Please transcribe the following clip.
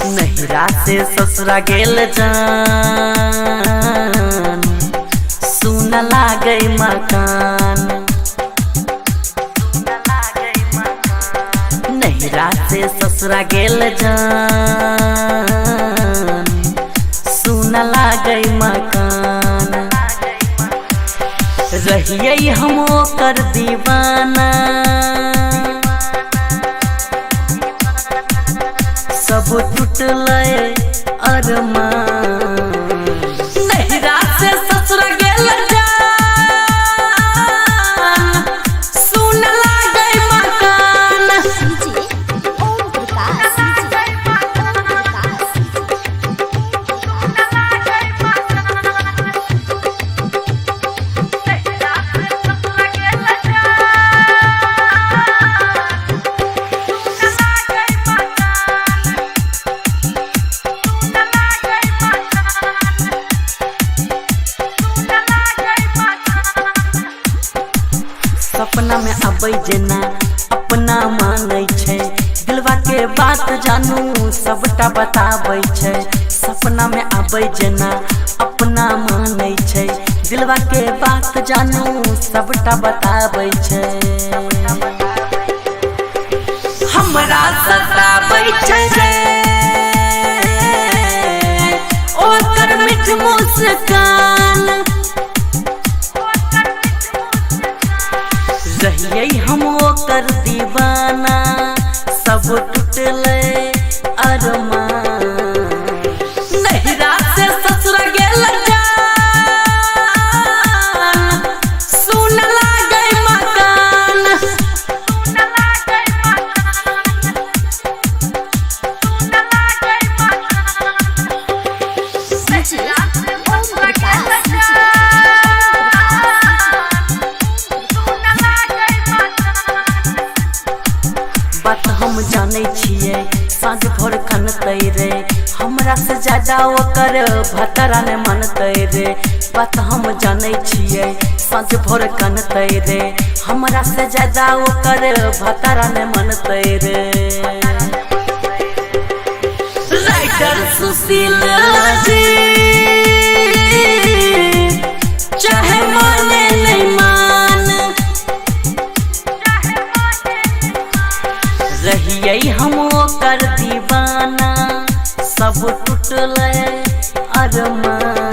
नहिरा से ससुरा गेल जान, सुन लागे मकान। नहिरा से ससुरा गेल जान, सुन लागे मकान। रहिए हम ओकर दीवाना, सब टूटले अरमान। नहिरा से ससुरा गेल जान, सुन लागे मकान। सपना में आबै जेना अपना मानै छै, दिलवा के बात जानू सबटा बताबै छै। सपना में आबै जेना अपना मानै छै, दिलवा के बात जानू सबटा बताबै छै। हमरा सताबै छै रे ओकर मीठ मुस्कान। रहिए हम ओकर दीवाना, सब टूटले अरमान। नहिरा से ससुरा गेल जान, सुन लागे मकान। बात हम जानै छियै साँझ भोर कनतै रे, हमरा से ज्यादा ओकर भतरा ने मनतै रे। बात हम जानै छियै साँझ भोर कनतै रे, हमरा से ज्यादा ओकर भतरा ने मनतै रे। राइटर सुशील जी चाहे माने नहीं मान, रहिए हम ओकर दीवाना, सब टूटले अरमान।